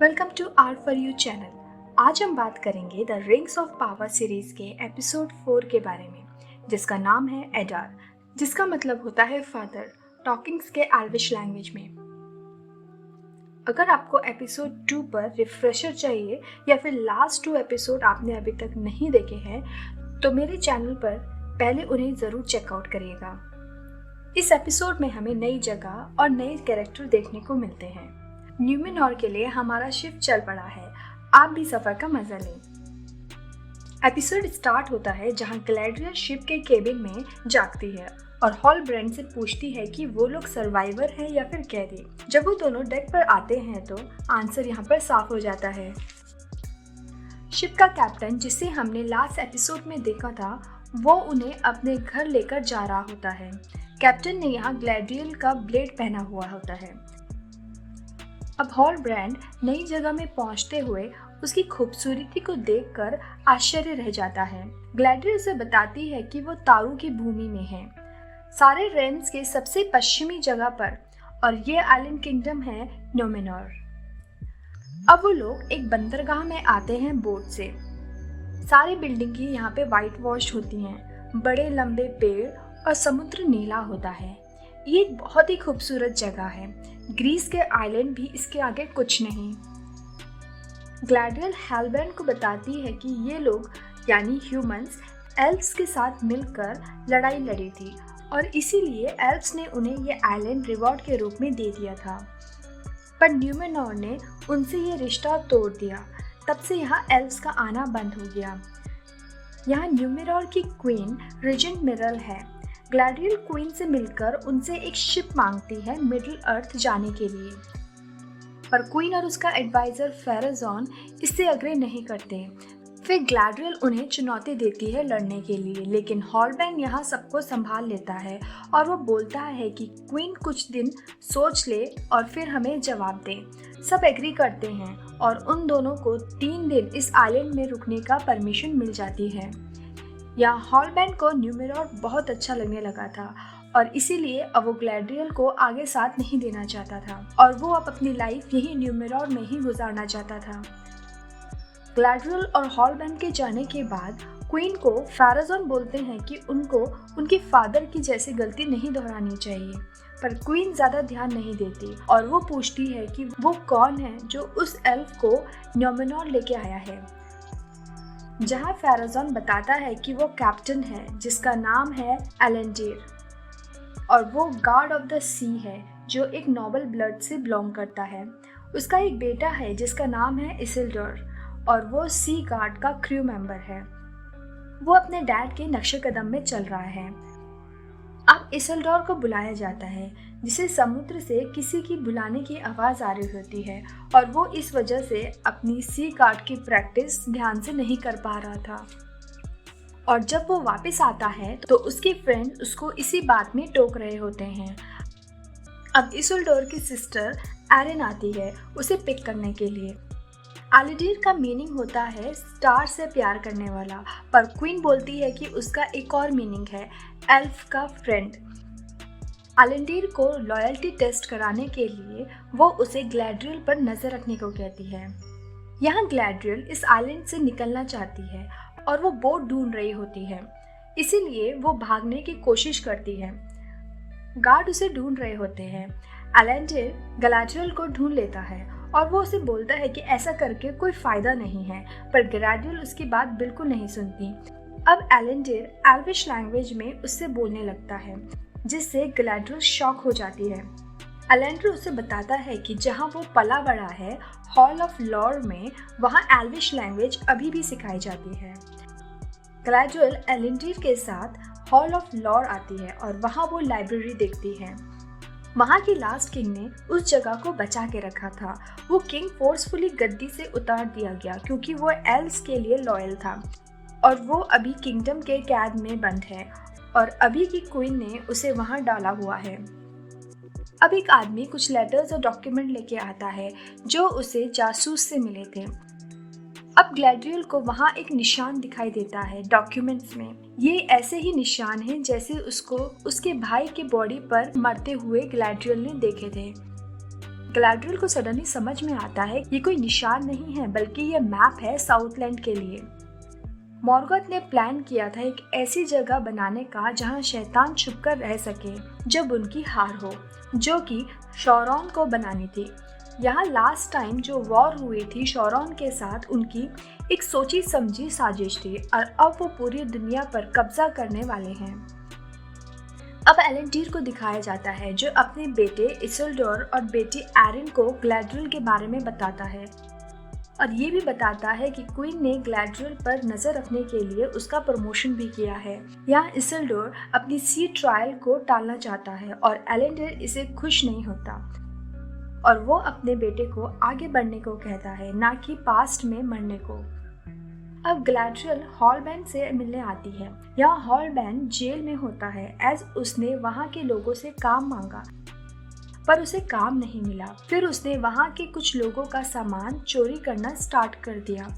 Welcome to R for you channel. आज हम बात करेंगे the rings of power series के एपिसोड 4 के बारे में, जिसका नाम है एडार, जिसका मतलब होता है फादर, टॉकिंग्स के एल्विश लैंग्वेज में। अगर आपको एपिसोड 2 पर रिफ्रेशर चाहिए या फिर लास्ट 2 एपिसोड आपने अभी तक नहीं देखे हैं तो मेरे चैनल पर पहले उन्हें ज़रूर चेकआउट करिएगा। इस एपिसोड में हमें नई जगह और नए कैरेक्टर देखने को मिलते हैं। न्यूमेनॉर के लिए हमारा शिप चल पड़ा है, आप भी सफर का मजा लें। एपिसोड स्टार्ट होता है जहां ग्लैडियर शिप के केबिन में जागती है और हॉलब्रेंड से पूछती है कि वो लोग सर्वाइवर हैं या फिर कैदी। जब वो दोनों डेक पर आते हैं तो आंसर यहाँ पर साफ हो जाता है। शिप का कैप्टन, जिसे हमने लास्ट एपिसोड में देखा था, वो उन्हें अपने घर लेकर जा रहा होता है। कैप्टन ने यहाँ ग्लैडियल का ब्लेड पहना हुआ होता है। अब हॉलब्रेंड नई जगह में पहुंचते हुए उसकी खूबसूरती को देखकर आश्चर्य रह जाता है। ग्लैडियर उसे बताती है कि वो तारू की भूमि में है, सारे रेन्स के सबसे पश्चिमी जगह पर, और ये आइलैंड किंगडम है न्यूमेनॉर। अब वो लोग एक बंदरगाह में आते हैं बोट से। सारी बिल्डिंग की यहाँ पे वाइट वॉश होती हैं, बड़े लंबे पेड़ और समुद्र नीला होता है। ये एक बहुत ही खूबसूरत जगह है। ग्रीस के आइलैंड भी इसके आगे कुछ नहीं। ग्लैडियल हॉलब्रेंड को बताती है कि ये लोग यानी ह्यूमंस एल्व्स के साथ मिलकर लड़ाई लड़ी थी और इसीलिए एल्व्स ने उन्हें ये आइलैंड रिवॉर्ड के रूप में दे दिया था। पर न्यूमेनॉर ने उनसे ये रिश्ता तोड़ दिया। तब से यहाँ एल्व्स का आना बंद हो गया। यहाँ न्यूमेनॉर की क्वीन रेजेंट मिरल है। ग्लैडियल क्वीन से मिलकर उनसे एक शिप मांगती है मिडिल अर्थ जाने के लिए, पर क्वीन और उसका एडवाइजर फेराजॉन इससे अग्री नहीं करते। फिर ग्लैडियल उन्हें चुनौती देती है लड़ने के लिए, लेकिन हॉलब्रेंड यहाँ सबको संभाल लेता है और वो बोलता है कि क्वीन कुछ दिन सोच ले और फिर हमें जवाब दे। सब एग्री करते हैं और उन दोनों को 3 दिन इस आइलैंड में रुकने का परमिशन मिल जाती है। यहाँ हॉलब्रेंड को न्यूमेनॉर बहुत अच्छा लगने लगा था और इसीलिए अब वो ग्लैडियल को आगे साथ नहीं देना चाहता था और वो अब अपनी लाइफ यही न्यूमेनॉर में ही गुजारना चाहता था। ग्लैडियल और हॉलब्रेंड के जाने के बाद क्वीन को फेराजॉन बोलते हैं कि उनको उनके फादर की जैसी गलती नहीं दोहरानी चाहिए, पर क्वीन ज़्यादा ध्यान नहीं देती और वो पूछती है कि वो कौन है जो उस एल्फ को न्यूमेनॉर लेके आया है। जहाँ फेराजॉन बताता है कि वो कैप्टन है जिसका नाम है एलेंडीर और वो गार्ड ऑफ द सी है जो एक नोबल ब्लड से बिलोंग करता है। उसका एक बेटा है जिसका नाम है इसिल्डोर और वो सी गार्ड का क्रू मेंबर है। वो अपने डैड के नक्शे कदम में चल रहा है। अब इसिल्डोर को बुलाया जाता है, जिसे समुद्र से किसी की बुलाने की आवाज़ आ रही होती है और वो इस वजह से अपनी सी गार्ड की प्रैक्टिस ध्यान से नहीं कर पा रहा था। और जब वो वापस आता है तो उसके फ्रेंड उसको इसी बात में टोक रहे होते हैं। अब इसिल्डोर की सिस्टर एरिन आती है उसे पिक करने के लिए। एलेंडीर का मीनिंग होता है स्टार से प्यार करने वाला, पर क्वीन बोलती है कि उसका एक और मीनिंग है, एल्फ का फ्रेंड। एलेंडीर को लॉयल्टी टेस्ट कराने के लिए वो उसे ग्लैडियल पर नजर रखने को कहती है। यहाँ ग्लैडियल इस आइलैंड से निकलना चाहती है और वो बोट ढूंढ रही होती है, इसीलिए वो भागने की कोशिश करती है। गार्ड उसे ढूंढ रहे होते हैं। एलेंडीर ग्लैडियल को ढूंढ लेता है और वो उसे बोलता है कि ऐसा करके कोई फायदा नहीं है, पर ग्लैडियल उसकी बात बिल्कुल नहीं सुनती। अब एलेंडीर एल्विश लैंग्वेज में उससे बोलने लगता है, जिससे ग्लैडियल शॉक हो जाती है। एलेंडीर उसे बताता है कि जहाँ वो पला बड़ा है, हॉल ऑफ लॉर में, वहाँ एल्विश लैंग्वेज अभी भी सिखाई जाती है। ग्लैडियल एलेंडीर के साथ हॉल ऑफ लॉर आती है और वहाँ वो लाइब्रेरी देखती है। वहाँ की लास्ट किंग ने उस जगह को बचा के रखा था। वो किंग फोर्सफुली गद्दी से उतार दिया गया क्योंकि वो एल्व्स के लिए लॉयल था और वो अभी किंगडम के कैद में बंद है और अभी की क्वीन ने उसे वहाँ डाला हुआ है। अब एक आदमी कुछ लेटर्स और डॉक्यूमेंट लेके आता है जो उसे जासूस से मिले थे। अब ग्लैडियल को वहाँ एक निशान दिखाई देता है डॉक्यूमेंट्स में। ये ऐसे ही निशान हैं जैसे उसको उसके भाई के बॉडी पर मरते हुए ग्लैडियल ने देखे थे। गैladriel को सडनली समझ में आता है ये कोई निशान नहीं है बल्कि ये मैप है साउथलैंड के लिए। मॉर्गोथ ने प्लान किया था एक ऐसी जगह बनाने का जहां शैतान छुपकर रह सके जब उनकी हार हो, जो कि शौरॉन को बनानी थी। यहाँ लास्ट टाइम जो वॉर हुई थी शौरॉन के साथ, उनकी एक सोची समझी साजिश थी और अब वो पूरी दुनिया पर कब्जा करने वाले हैं। अब एलेंडीर को दिखाया जाता है जो अपने बेटे इसिल्डोर और बेटी एरिन को गैladriel के बारे में बताता है और ये भी बताता है कि क्वीन ने गैladriel पर नजर रखने के लिए उसका प्रमोशन भी किया है। यहाँ इसिल्डोर अपनी सी ट्रायल को टालना चाहता है और एलेंडीर इसे खुश नहीं होता और वो अपने बेटे को आगे बढ़ने को कहता है, ना कि पास्ट में मरने को। अब गैladriel हॉलबैन से मिलने आती है। यहाँ हॉलबैन जेल में होता है एज उसने वहाँ के लोगों से काम मांगा पर उसे काम नहीं मिला। फिर उसने वहाँ के कुछ लोगों का सामान चोरी करना स्टार्ट कर दिया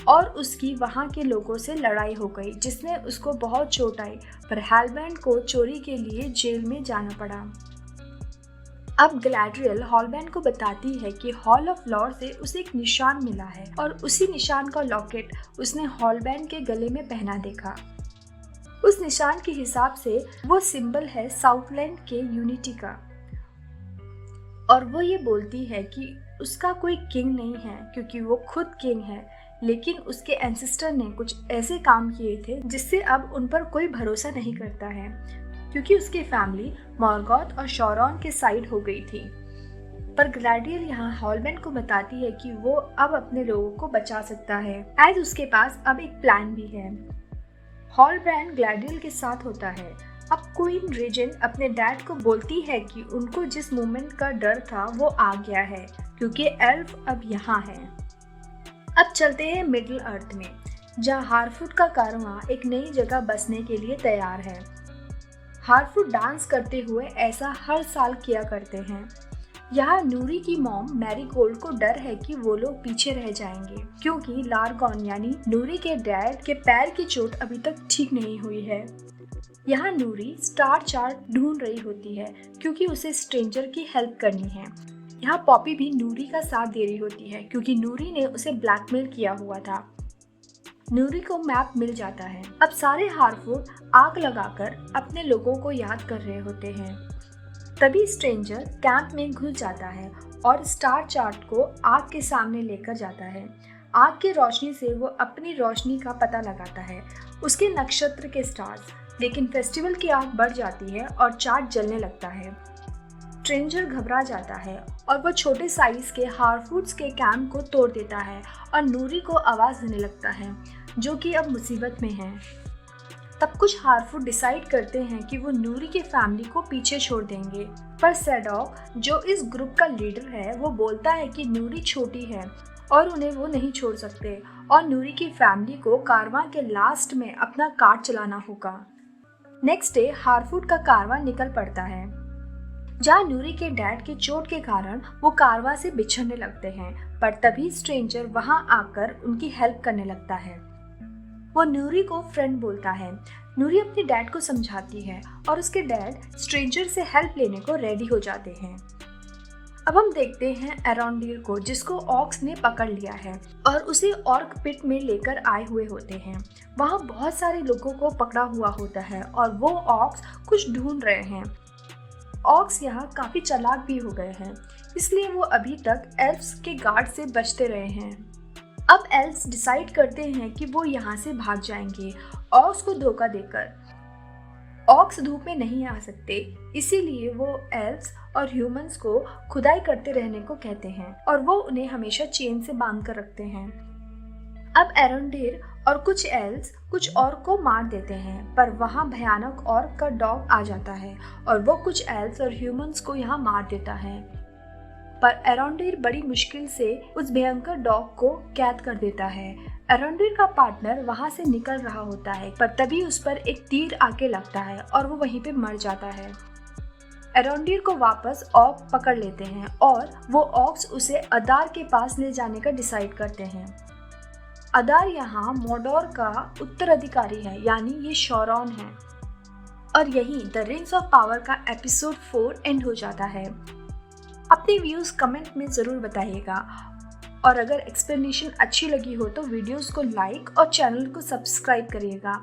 और उसकी वहाँ के लोगों से लड़ाई हो गई जिसमें उसको बहुत चोट आई, पर हॉलबैन को चोरी के लिए जेल में जाना पड़ा। अब गैladriel हॉलबैन को बताती है कि हॉल ऑफ लॉर्ड से उसे एक निशान मिला है और उसी निशान का लॉकेट उसने हॉलबैन के गले में पहना देखा। उस निशान के हिसाब से वो सिंबल है साउथलैंड के यूनिटी का और वो ये बोलती है कि उसका कोई किंग नहीं है क्योंकि वो खुद किंग है, लेकिन उसके एंसेस्टर ने कुछ ऐसे काम किए थे जिससे अब उन पर कोई भरोसा नहीं करता है क्योंकि उसकी फैमिली मॉर्गोथ और शौरॉन के साइड हो गई थी। पर गैladriel यहाँ हॉलबैन को बताती है कि वो अब अपने लोगों को बचा सकता है एज उसके पास अब एक प्लान भी है। हॉलबैन गैladriel के साथ होता है। अब क्वीन रेजन अपने डैड को बोलती है कि उनको जिस मूवमेंट का डर था वो आ गया है क्योंकि एल्फ अब यहाँ है। अब चलते हैं मिडिल अर्थ में, जहाँ हारफूट का कारवां एक नई जगह बसने के लिए तैयार है। हारफूट डांस करते हुए ऐसा हर साल किया करते हैं। यहाँ नूरी की मॉम मैरीगोल्ड को डर है कि वो लोग पीछे रह जाएंगे क्योंकि लार्गॉन यानी नूरी के डैड के पैर की चोट अभी तक ठीक नहीं हुई है। यहाँ नूरी स्टार चार्ट ढूंढ रही होती है क्योंकि उसे स्ट्रेंजर की हेल्प करनी है। यहाँ पॉपी भी नूरी का साथ दे रही होती है क्योंकि नूरी ने उसे ब्लैकमेल किया हुआ था। नूरी को मैप मिल जाता है। अब सारे हारफूट आग लगाकर अपने लोगों को याद कर रहे होते हैं। तभी स्ट्रेंजर कैंप में घुस जाता है और स्टार चार्ट को आग के सामने लेकर जाता है। आग की रोशनी से वो अपनी रोशनी का पता लगाता है, उसके नक्षत्र के स्टार्स। लेकिन फेस्टिवल की आग बढ़ जाती है और चार्ट जलने लगता है। स्ट्रेंजर घबरा जाता है और वो छोटे साइज के हारफूट्स के कैंप को तोड़ देता है और नूरी को आवाज देने लगता है जो कि अब मुसीबत में है। तब कुछ हारफूट डिसाइड करते हैं कि वो नूरी के फैमिली को पीछे छोड़ देंगे, पर सैडॉक जो इस ग्रुप का लीडर है वो बोलता है कि नूरी छोटी है और उन्हें वो नहीं छोड़ सकते और नूरी की फैमिली को कारवां के लास्ट में अपना कार्ड चलाना होगा। नेक्स्ट डे हारफूट का कारवां निकल पड़ता है, जहाँ नूरी के डैड के चोट के कारण वो कारवां से बिछड़ने लगते हैं, पर तभी स्ट्रेंजर वहां आकर उनकी हेल्प करने लगता है। वो नूरी को फ्रेंड बोलता है। नूरी अपने डैड को समझाती है और उसके डैड स्ट्रेंजर से हेल्प लेने को रेडी हो जाते हैं। अब हम देखते हैं एरोंडीर को, जिसको ऑक्स ने पकड़ लिया है और उसे ऑर्क पिट में लेकर आए हुए होते हैं। वहाँ बहुत सारे लोगों को पकड़ा हुआ होता है और वो ऑक्स कुछ ढूंढ रहे हैं। ऑक्स यहाँ काफी चालाक भी हो गए हैं, इसलिए वो अभी तक एल्फ्स के गार्ड से बचते रहे हैं। अब एल्फ्स डिसाइड करते हैं कि वो यहाँ से भाग जाएंगे ऑक्स को धोखा देकर। ऑक्स धूप में नहीं आ सकते, इसीलिए वो एल्फ्स और ह्यूमंस को खुदाई करते रहने को कहते हैं और वो उन्हें हमेशा चेन से बांध कर रखते हैं। अब एरोंडीर और कुछ एल्फ्स कुछ और को मार देते हैं, पर वहाँ भयानक ऑर्क का डॉग आ जाता है और वो कुछ एल्फ्स और ह्यूमंस को यहाँ मार देता है। पर एरोंडीर बड़ी मुश्किल से उस भयंकर डॉग को कैद कर देता है। एरोंडीर का पार्टनर वहाँ से निकल रहा होता है, पर तभी उस पर एक तीर आके लगता है और वो वहीं पे मर जाता है। एरोंडीर को वापस ऑक पकड़ लेते हैं और वो ऑक्स उसे अदार के पास ले जाने का डिसाइड करते हैं। अदार यहाँ मोडोर का उत्तराधिकारी है, यानी ये शौरॉन है। और यही द रिंग्स ऑफ पावर का एपिसोड 4 एंड हो जाता है। अपनी व्यूज़ कमेंट में ज़रूर बताइएगा और अगर एक्सप्लेनेशन अच्छी लगी हो तो वीडियोस को लाइक और चैनल को सब्सक्राइब करिएगा।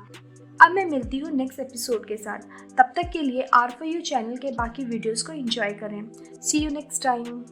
अब मैं मिलती हूँ नेक्स्ट एपिसोड के साथ। तब तक के लिए R4U चैनल के बाकी वीडियोस को एंजॉय करें। सी यू नेक्स्ट टाइम।